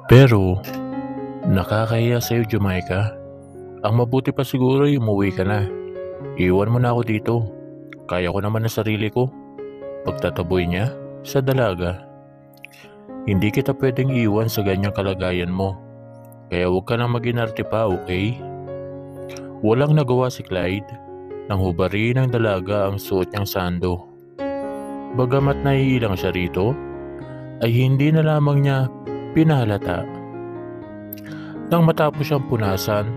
Pero, nakakahiya sa'yo, Jamaica. Ang mabuti pa siguro ay umuwi ka na. Iwan mo na ako dito. Kaya ko naman na sarili ko. Pagtataboy niya sa dalaga. Hindi kita pwedeng iwan sa ganyang kalagayan mo. Kaya huwag ka nang mag-inarte pa, okay? Walang nagawa si Clyde nang hubarin ng dalaga ang suot niyang sando. Bagamat naiilang siya rito, ay hindi na lamang niya pinahalata. Nang matapos siyang punasan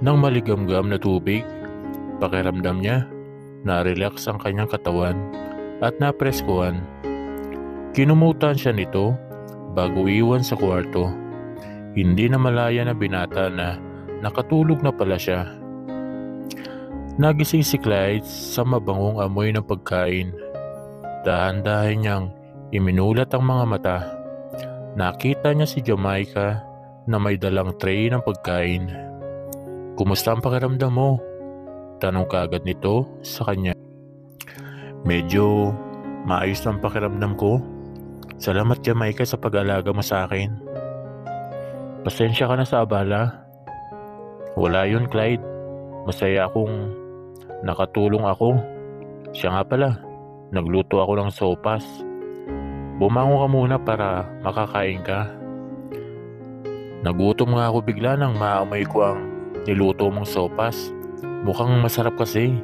ng maligamgam na tubig, pakiramdam niya na-relax ang kanyang katawan at napreskuhan. Kinumutan siya nito bago iwan sa kwarto. Hindi na malaya na binata na nakatulog na pala siya. Nagising si Clyde sa mabangong amoy ng pagkain. Dahan-dahan niyang iminulat ang mga mata. Nakita niya si Jamaica na may dalang tray ng pagkain. "Kumusta ang pakiramdam mo?" Tanong kaagad nito sa kanya. "Medyo maayos ang pakiramdam ko. Salamat, Jamaica, sa pag-alaga mo sa akin." "Pasensya ka na sa abala." "Wala yun, Clyde. Masaya akong nakatulong ako. Siya nga pala, nagluto ako ng sopas. Bumangon ka muna para makakain ka." "Nagutom nga ako bigla nang maamoy ko ang niluto mong sopas. Mukhang masarap kasi."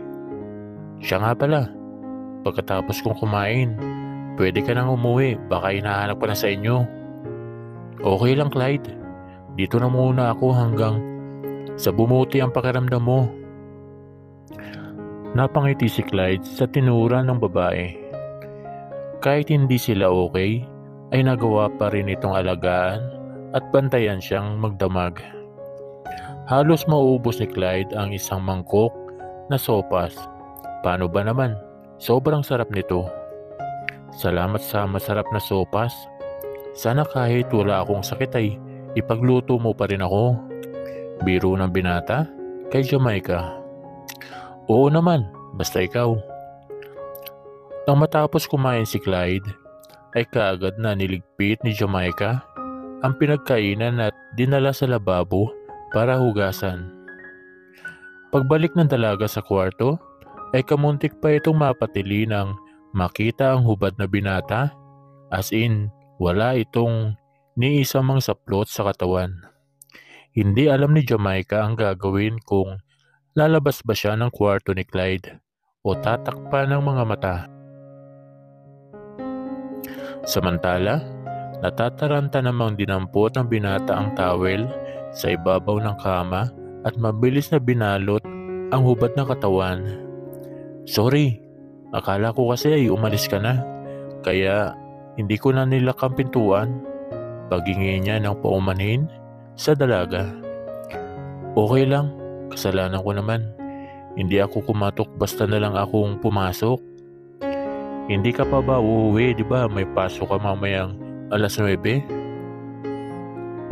"Siya nga pala, pagkatapos kong kumain, pwede ka nang umuwi, baka hinahanap ka na sa inyo." "Okay lang, Clyde. Dito na muna ako hanggang sa bumuti ang pakiramdam mo." Napangiti si Clyde sa tinura ng babae. Kahit hindi sila okay, ay nagawa pa rin itong alagaan at bantayan siyang magdamag. Halos mauubos ni Clyde ang isang mangkok na sopas. Paano ba naman? Sobrang sarap nito. "Salamat sa masarap na sopas. Sana kahit wala akong sakit ay ipagluto mo pa rin ako." Biro ng binata kay Jamaica. "Oo naman, basta ikaw." Nang matapos kumain si Clyde, ay kaagad na niligpit ni Jamaica ang pinagkainan at dinala sa lababo para hugasan. Pagbalik ng dalaga sa kwarto, ay kamuntik pa itong mapatili nang makita ang hubad na binata, as in wala itong ni isa mang saplot sa katawan. Hindi alam ni Jamaica ang gagawin kung lalabas ba siya ng kwarto ni Clyde o tatakpan ng mga mata. Samantala, natataranta namang dinampot ng binata ang towel sa ibabaw ng kama at mabilis na binalot ang hubad ng katawan. "Sorry, akala ko kasi ay umalis ka na, kaya hindi ko na nilak ang pintuan." Pagingi niya ng paumanhin sa dalaga. "Okay lang, kasalanan ko naman. Hindi ako kumatok basta na lang akong pumasok." "Hindi ka pa ba uuwi, di ba? May pasok ka mamayang alas 9?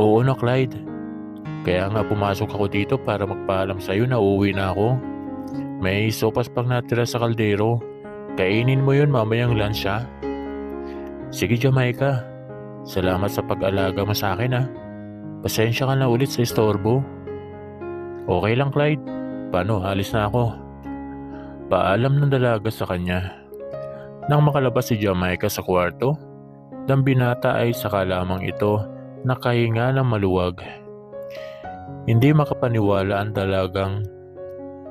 "Oo na, Clyde. Kaya nga pumasok ako dito para magpaalam sa'yo na uuwi na ako. May sopas pang natira sa kaldero. Kainin mo yun mamayang lunch, ha?" "Sige, Jamaica. Salamat sa pag-alaga mo sa akin, ha. Pasensya ka na ulit sa istorbo." "Okay lang, Clyde. Paano, alis na ako." Paalam ng dalaga sa kanya. Nang makalabas si Jamaica sa kwarto, ng binata ay saka lamang ito nakahinga ng maluwag. Hindi makapaniwala ang dalagang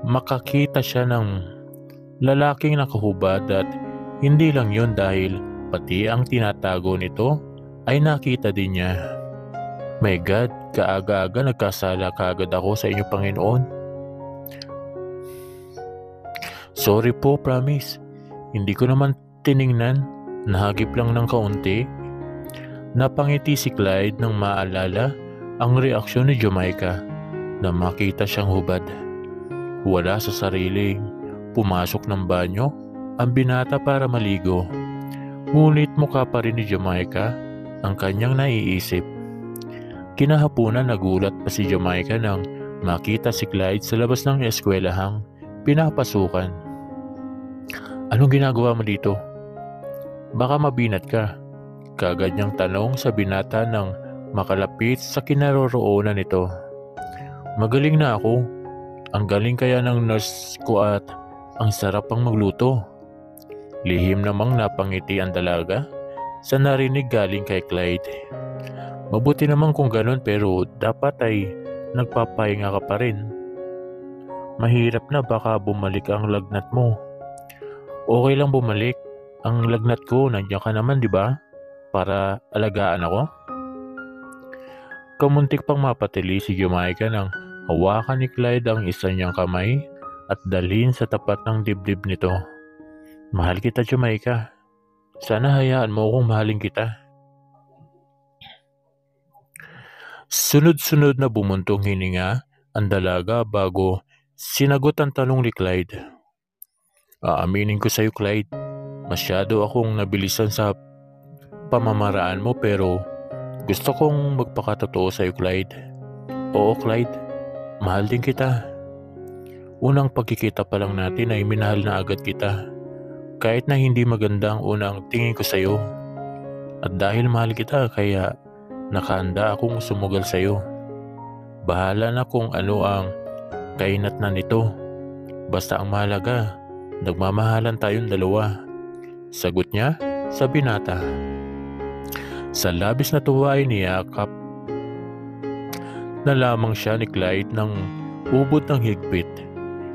makakita siya ng lalaking nakahubad at hindi lang yun dahil pati ang tinatago nito ay nakita din niya. "My God, kaaga-aga nagkasala kaagad ako sa inyo, Panginoon. Sorry po, promise. Hindi ko naman tiningnan, nahagip lang ng kaunti." Napangiti si Clyde nang maalala ang reaksyon ni Jamaica na makita siyang hubad. Wala sa sariling pumasok ng banyo ang binata para maligo. Ngunit mukha pa rin ni Jamaica ang kanyang naiisip. Kinahapunan nagulat pa si Jamaica nang makita si Clyde sa labas ng eskwelahang pinapasukan. "Anong ginagawa mo dito? Baka mabinat ka." Kaagad niyang tanong sa binata nang makalapit sa kinaroroonan nito. Magaling na ako. Ang galing kaya ng nurse ko at ang sarap pang magluto. Lihim namang napangiti ang dalaga sa narinig galing kay Clyde. Mabuti naman kung ganun, pero dapat ay nagpapahinga ka pa rin. Mahirap na, baka bumalik ang lagnat mo. Okay lang bumalik. Ang lagnat ko, nandiyan ka naman, di ba? Para alagaan ako. Kamuntik pang mapatili si Jamaica nang hawakan ni Clyde ang isa niyang kamay at dalhin sa tapat ng dibdib nito. Mahal kita, Jamaica. Sana hayaan mo akong mahalin kita. Sunod-sunod na bumuntong hininga ang dalaga bago sinagot ang tanong ni Clyde. Aaminin ko sa'yo, Clyde. Masyado akong nabilisan sa pamamaraan mo, pero gusto kong magpakatotoo sa'yo, Clyde. Oo, Clyde. Mahal din kita. Unang pagkikita pa lang natin ay minahal na agad kita. Kahit na hindi maganda ang unang tingin ko sa'yo. At dahil mahal kita, kaya nakahanda akong sumugal sa'yo. Bahala na kung ano ang kainat na nito. Basta ang mahalaga, nagmamahalan tayong dalawa. Sagot niya sa binata. Sa labis na tuwa ay niyakap na lamang siya ni Clyde ng ubod ng higpit.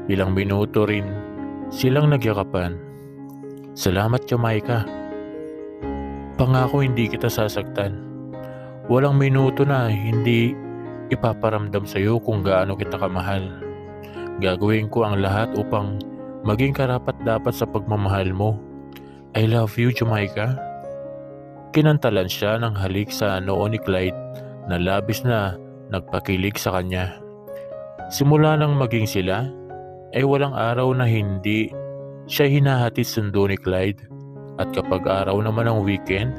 Ilang minuto rin silang nagyakapan. Salamat, Jamaica. Pangako hindi kita sasaktan. Walang minuto na hindi ipaparamdam sa iyo kung gaano kita kamahal. Gagawin ko ang lahat upang maging karapat-dapat sa pagmamahal mo. I love you, Jamaica. Kinantalan siya ng halik sa noo ni Clyde na labis na nagpakilig sa kanya. Simula nang maging sila, ay walang araw na hindi siya hinahatid sundo ni Clyde, at kapag araw naman ng weekend,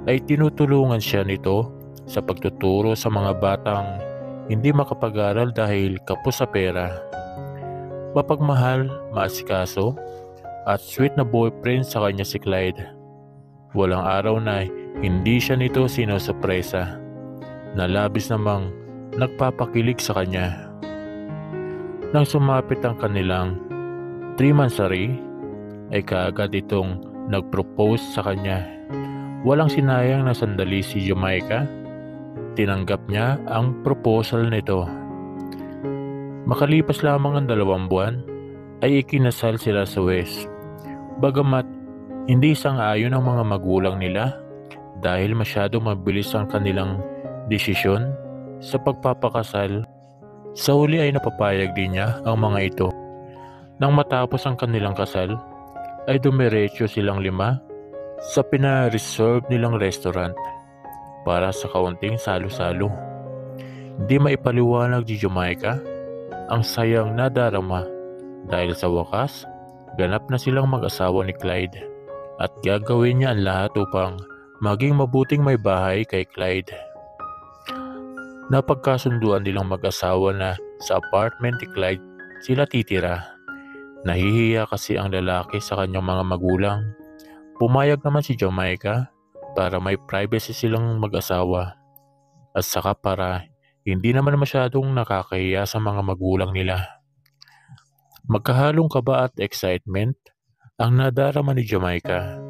ay tinutulungan siya nito sa pagtuturo sa mga batang hindi makapag-aral dahil kapos sa pera. Mapagmahal, maasikaso, at sweet na boyfriend sa kanya si Clyde. Walang araw na hindi siya nito sinusurpresa, na labis namang nagpapakilig sa kanya. Nang sumapit ang kanilang 3-monthsary, ay kaagad itong nag-propose sa kanya. Walang sinayang na sandali si Jamaica. Tinanggap niya ang proposal nito. Makalipas lamang ang 2 buwan, ay ikinasal sila sa West. Bagamat hindi sang-ayon ang mga magulang nila dahil masyado mabilis ang kanilang desisyon sa pagpapakasal, sa huli ay napapayag din niya ang mga ito. Nang matapos ang kanilang kasal, ay dumiretso silang 5 sa pina-reserve nilang restaurant para sa kaunting salo-salo. Hindi maipaliwanag ni Jamaica ang sayang nadarama dahil sa wakas, ganap na silang mag-asawa ni Clyde at gagawin niya ang lahat upang maging mabuting may bahay kay Clyde. Napagkasunduan nilang mag-asawa na sa apartment ni Clyde sila titira. Nahihiya kasi ang lalaki sa kanyang mga magulang. Pumayag naman si Jamaica para may privacy silang mag-asawa at saka para hindi naman masyadong nakakahiya sa mga magulang nila. Magkahalong kaba at excitement ang nadarama ni Jamaica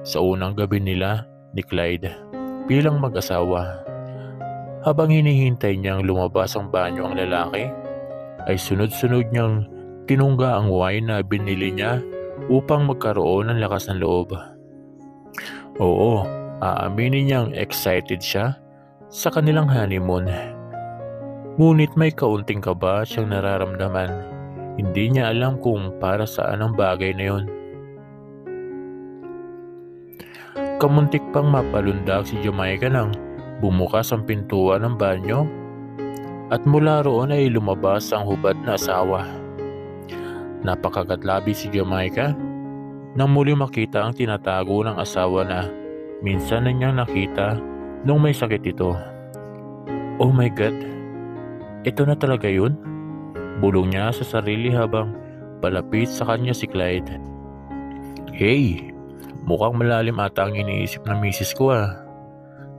sa unang gabi nila ni Clyde bilang mag-asawa. Habang hinihintay niyang lumabas ang banyo ang lalaki, ay sunod-sunod niyang tinungga ang wine na binili niya upang magkaroon ng lakas ng loob. Oo, aaminin niyang excited siya sa kanilang honeymoon. Ngunit may kaunting kaba siyang nararamdaman. Hindi niya alam kung para saan ang bagay na yun. Kamuntik pang mapalundag si Jamaica nang bumukas ang pintuan ng banyo at mula roon ay lumabas ang hubad na asawa. Napakagatlabi si Jamaica nang muli makita ang tinatago ng asawa na minsan na niyang nakita nung may sakit ito. Oh my God, ito na talaga yun? Bulong niya sa sarili habang palapit sa kanya si Clyde. Hey, mukhang malalim ata ang iniisip ng misis ko ah.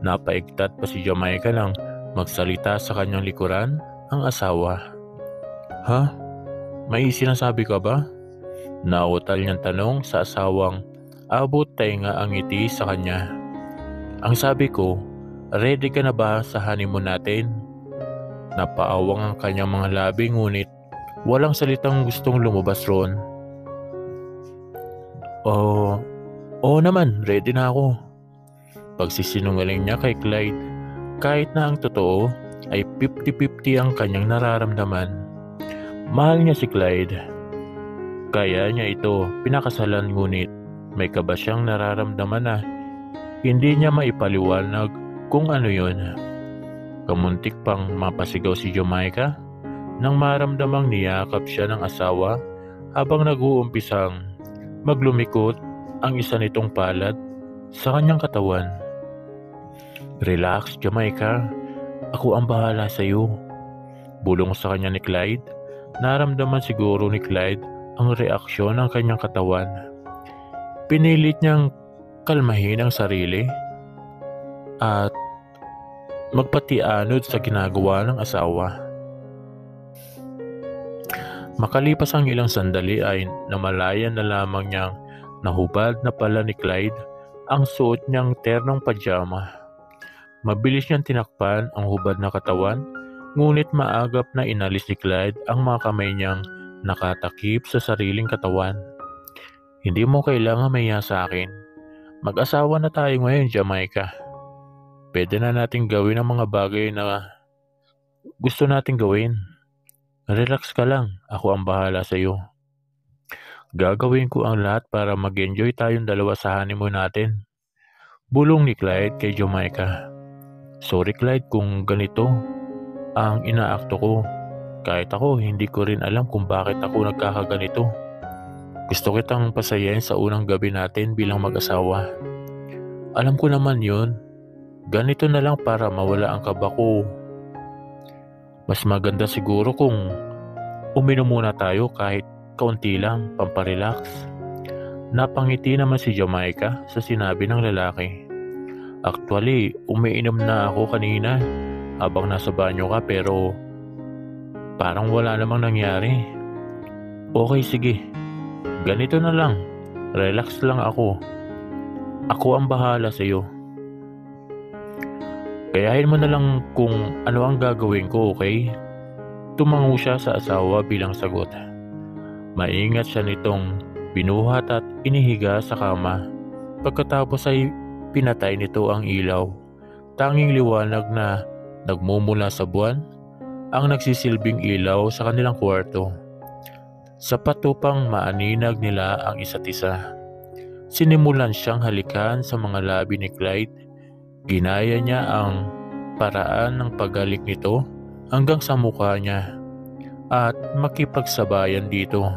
Napaigtat pa si Jamaica nang magsalita sa kanyang likuran ang asawa. Ha? May sinasabi ka ba? Nautal niyang tanong sa asawang abot tainga ang ngiti sa kanya. Ang sabi ko, ready ka na ba sa honeymoon natin? Napaawang ang kanyang mga labi ngunit walang salitang gustong lumabas roon. Oo naman, ready na ako. Pagsisinungaling niya kay Clyde, kahit na ang totoo ay 50-50 ang kanyang nararamdaman. Mahal niya si Clyde. Kaya niya ito pinakasalan ngunit may kaba siyang nararamdaman na hindi niya maipaliwanag kung ano yun. Kamuntik pang mapasigaw si Jamaica nang maramdamang niyakap siya ng asawa habang nag-uumpisang maglumikot ang isa nitong palad sa kanyang katawan. Relax, Jamaica. Ako ang bahala sa iyo. Bulong sa kanya ni Clyde. Naramdaman siguro ni Clyde ang reaksyon ng kanyang katawan. Pinilit niyang kalmahin ang sarili at magpatianod sa ginagawa ng asawa. Makalipas ang ilang sandali ay namalayan na lamang niyang nahubad na pala ni Clyde ang suot niyang ternong pajama. Mabilis niyang tinakpan ang hubad na katawan, ngunit maagap na inalis ni Clyde ang mga kamay niyang nakatakip sa sariling katawan. Hindi mo kailangan mahiya sa akin. Mag-asawa na tayo ngayon, Jamaica. Pwede na nating gawin ang mga bagay na gusto nating gawin. Relax ka lang, ako ang bahala sa iyo. Gagawin ko ang lahat para mag-enjoy tayong dalawa sa honeymoon natin. Bulong ni Clyde kay Jamaica. Sorry Clyde kung ganito ang inaakto ko. Kahit ako, hindi ko rin alam kung bakit ako nagkakaganito. Gusto kitang pasayain sa unang gabi natin bilang mag-asawa. Alam ko naman yun. Ganito na lang para mawala ang kaba ko. Mas maganda siguro kung uminom muna tayo kahit kaunti lang, pamparelax. Napangiti naman si Jamaica sa sinabi ng lalaki. Actually, umiinom na ako kanina habang nasa banyo ka pero parang wala namang nangyari. Okay, sige. Ganito na lang. Relax lang ako. Ako ang bahala sa iyo. Kayahin mo na lang kung ano ang gagawin ko, okay? Tumango siya sa asawa bilang sagot. Maingat siya nitong binuhat at inihiga sa kama. Pagkatapos ay pinatay nito ang ilaw. Tanging liwanag na nagmumula sa buwan ang nagsisilbing ilaw sa kanilang kwarto. Sapat upang maaninag nila ang isa't isa. Sinimulan siyang halikan sa mga labi ni Clyde. Ginaya niya ang paraan ng paghalik nito hanggang sa mukha niya at makipagsabayan dito.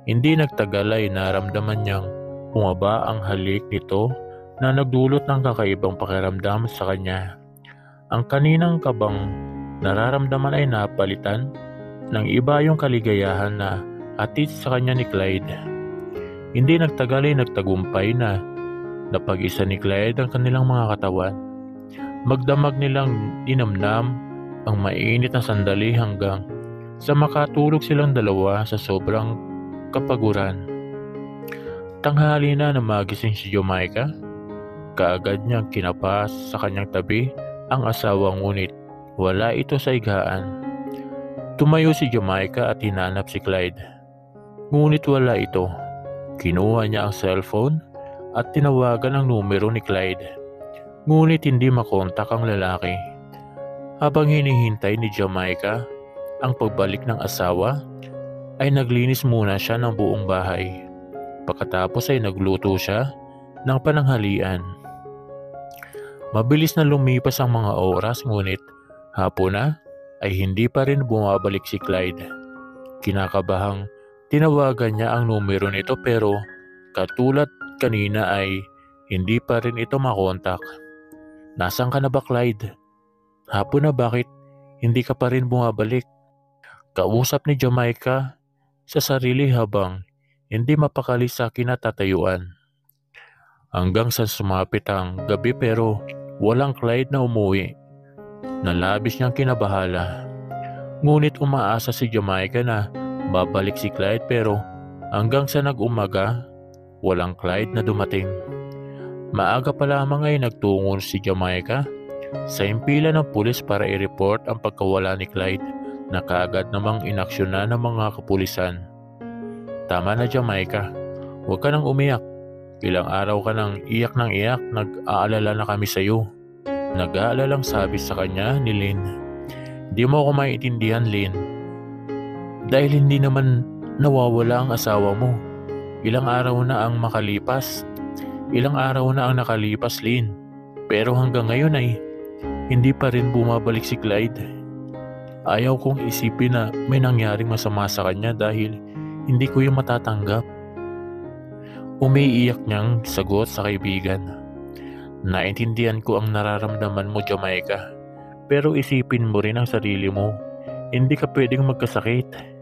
Hindi nagtagal ay naramdaman niyang bumaba ang halik nito na nagdulot ng kakaibang pakiramdam sa kanya. Ang kaninang kabang nararamdaman ay napalitan ng iba yung kaligayahan na hatid sa kanya ni Clyde. Hindi nagtagal ay nagtagumpay na napag-isa ni Clyde ang kanilang mga katawan. Magdamag nilang dinamnam ang mainit na sandali hanggang sa makatulog silang dalawa sa sobrang kapaguran. Tanghali na magising si Jamaica. Kaagad niyang kinapas sa kanyang tabi ang asawa ngunit wala ito sa higaan. Tumayo si Jamaica at hinanap si Clyde. Ngunit wala ito. Kinuha niya ang cellphone at tinawagan ang numero ni Clyde. Ngunit hindi makontak ang lalaki. Habang hinihintay ni Jamaica ang pagbalik ng asawa, ay naglinis muna siya ng buong bahay. Pagkatapos ay nagluto siya ng pananghalian. Mabilis na lumipas ang mga oras ngunit hapon na ay hindi pa rin bumabalik si Clyde. Kinakabahang tinawagan niya ang numero nito pero katulad kanina ay hindi pa rin ito makontak. Nasaan ka na ba Clyde? Hapon na bakit hindi ka pa rin bumabalik? Kausap ni Jamaica sa sarili habang hindi mapakali sa kinatatayuan. Hanggang sa sumapit ang gabi pero Walang Clyde na umuwi na labis niyang kinabahala. Ngunit umaasa si Jamaica na babalik si Clyde pero hanggang sa nag-umaga, walang Clyde na dumating. Maaga pa lamang ay nagtungo si Jamaica sa impila ng pulis para i-report ang pagkawala ni Clyde na kaagad namang inaksyonan ng mga kapulisan. Tama na Jamaica, huwag ka nang umiyak. Ilang araw ka nang iyak ng iyak, nag-aalala na kami sa iyo. Nag-aalalang sabi sa kanya ni Lynn. Di mo ako maiintindihan, Lynn. Dahil hindi naman nawawala ang asawa mo. Ilang araw na ang nakalipas, Lynn. Pero hanggang ngayon ay hindi pa rin bumabalik si Clyde. Ayaw kong isipin na may nangyaring masama sa kanya dahil hindi ko yung matatanggap. Umiiyak niyang sagot sa kaibigan. Naintindihan ko ang nararamdaman mo, Jamaica. Pero isipin mo rin ang sarili mo. Hindi ka pwedeng magkasakit.